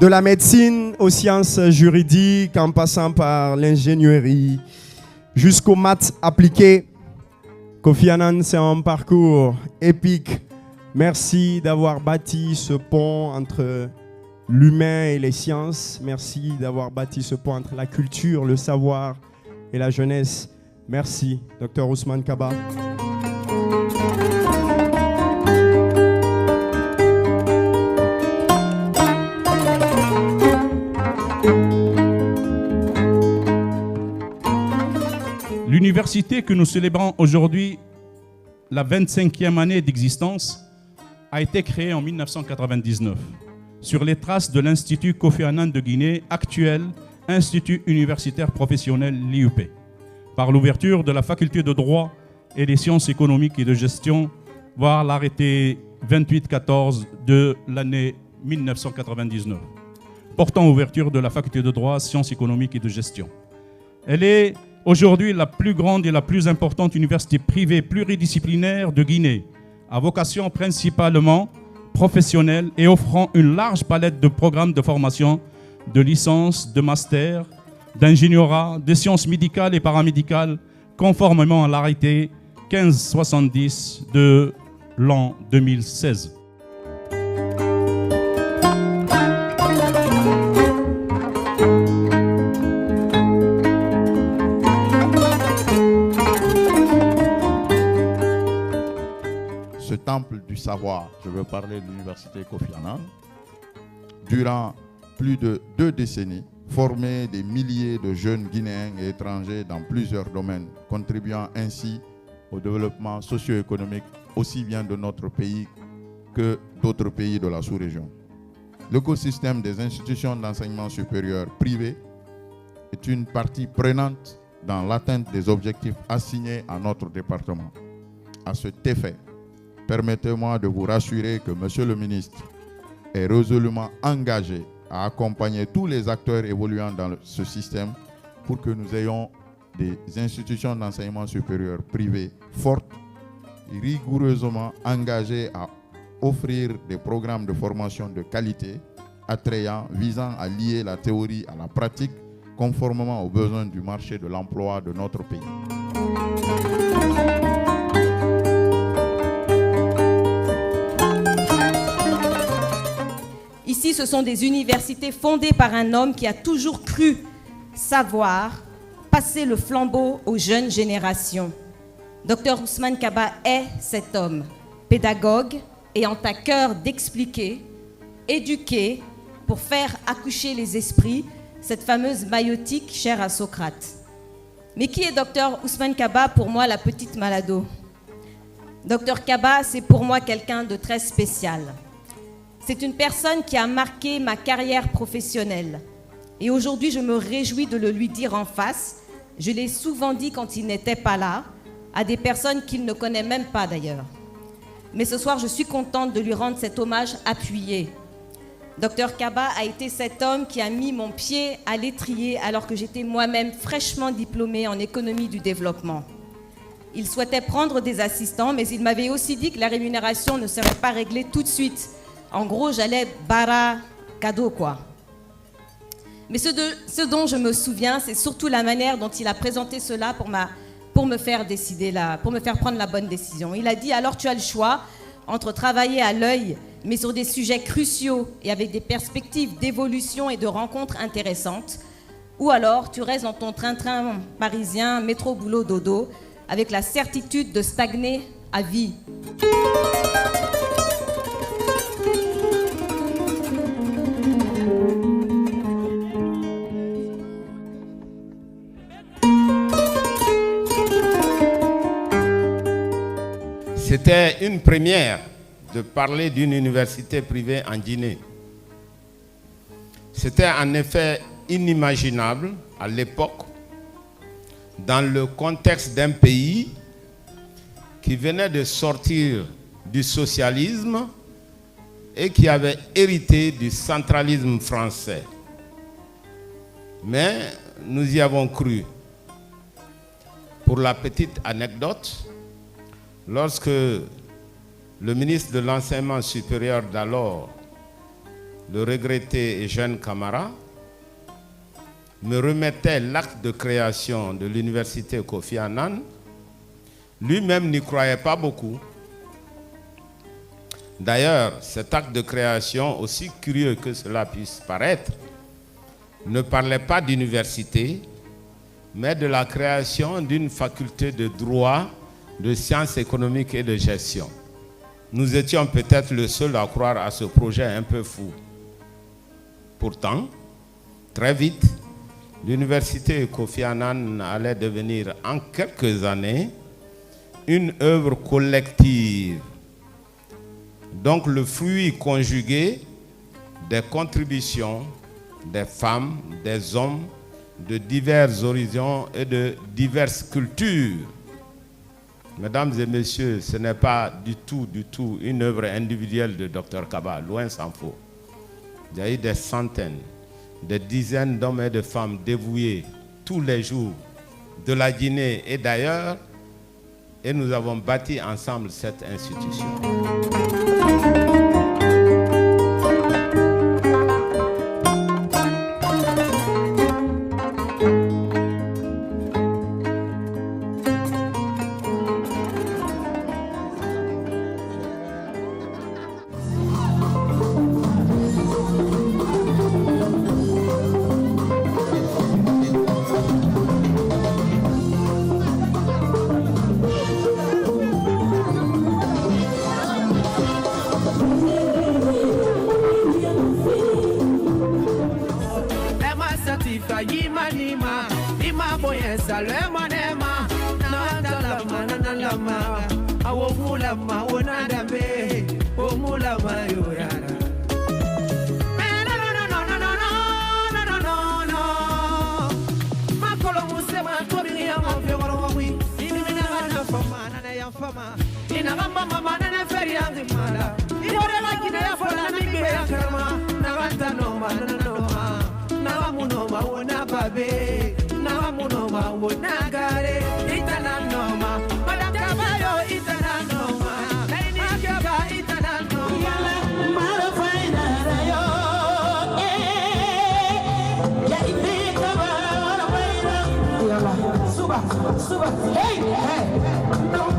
De la médecine aux sciences juridiques, en passant par l'ingénierie, jusqu'aux maths appliquées, Kofi Annan, c'est un parcours épique. Merci d'avoir bâti ce pont entre l'humain et les sciences. Merci d'avoir bâti ce pont entre la culture, le savoir et la jeunesse. Merci, Dr Ousmane Kaba. L'université que nous célébrons aujourd'hui, la 25e année d'existence, a été créée en 1999 sur les traces de l'Institut Kofi Annan de Guinée, actuel Institut universitaire professionnel l'IUP, par l'ouverture de la faculté de droit et des sciences économiques et de gestion, voire l'arrêté 2814 de l'année 1999, portant ouverture de la faculté de droit, sciences économiques et de gestion. Elle est aujourd'hui la plus grande et la plus importante université privée pluridisciplinaire de Guinée, à vocation principalement professionnelle et offrant une large palette de programmes de formation, de licence, de master, d'ingénierat, de sciences médicales et paramédicales, conformément à l'arrêté 1570 de l'an 2016. Ce temple du savoir, je veux parler de l'université Kofi Annan, durant plus de 2 décennies, formé des milliers de jeunes Guinéens et étrangers dans plusieurs domaines, contribuant ainsi au développement socio-économique aussi bien de notre pays que d'autres pays de la sous-région. L'écosystème des institutions d'enseignement supérieur privées est une partie prenante dans l'atteinte des objectifs assignés à notre département. À cet effet, permettez-moi de vous rassurer que M. le ministre est résolument engagé à accompagner tous les acteurs évoluant dans ce système pour que nous ayons des institutions d'enseignement supérieur privées fortes et rigoureusement engagées à offrir des programmes de formation de qualité, attrayants, visant à lier la théorie à la pratique, conformément aux besoins du marché de l'emploi de notre pays. Ici, ce sont des universités fondées par un homme qui a toujours cru savoir passer le flambeau aux jeunes générations. Dr Ousmane Kaba est cet homme, pédagogue, ayant à cœur d'expliquer, éduquer, pour faire accoucher les esprits, cette fameuse maïotique chère à Socrate. Mais qui est Dr Ousmane Kaba? Pour moi, la petite Malado. Dr Kaba, c'est pour moi quelqu'un de très spécial. C'est une personne qui a marqué ma carrière professionnelle. Et aujourd'hui, je me réjouis de le lui dire en face. Je l'ai souvent dit quand il n'était pas là, à des personnes qu'il ne connaît même pas d'ailleurs. Mais ce soir, je suis contente de lui rendre cet hommage appuyé. Dr Kaba a été cet homme qui a mis mon pied à l'étrier alors que j'étais moi-même fraîchement diplômée en économie du développement. Il souhaitait prendre des assistants, mais il m'avait aussi dit que la rémunération ne serait pas réglée tout de suite. En gros, j'allais bara cadeau, quoi. Mais ce dont je me souviens, c'est surtout la manière dont il a présenté cela pour me faire décider, pour me faire prendre la bonne décision. Il a dit, alors tu as le choix entre travailler à l'œil, mais sur des sujets cruciaux et avec des perspectives d'évolution et de rencontres intéressantes, ou alors tu restes dans ton train-train parisien, métro, boulot, dodo, avec la certitude de stagner à vie. C'était une première de parler d'une université privée en Guinée. C'était en effet inimaginable à l'époque, dans le contexte d'un pays qui venait de sortir du socialisme et qui avait hérité du centralisme français. Mais nous y avons cru. Pour la petite anecdote, lorsque le ministre de l'Enseignement supérieur d'alors le regretté et jeune Camara, me remettait l'acte de création de l'université Kofi Annan, lui-même n'y croyait pas beaucoup. D'ailleurs, cet acte de création, aussi curieux que cela puisse paraître, ne parlait pas d'université, mais de la création d'une faculté de droit, de sciences économiques et de gestion. Nous étions peut-être le seul à croire à ce projet un peu fou. Pourtant, très vite, l'université Kofi Annan allait devenir en quelques années une œuvre collective. Donc le fruit conjugué des contributions des femmes, des hommes de divers horizons et de diverses cultures. Mesdames et messieurs, ce n'est pas du tout une œuvre individuelle de Dr Kaba, loin s'en faut. Il y a eu des centaines, des dizaines d'hommes et de femmes dévoués tous les jours de la Guinée et d'ailleurs, et nous avons bâti ensemble cette institution. Hey, hey, no,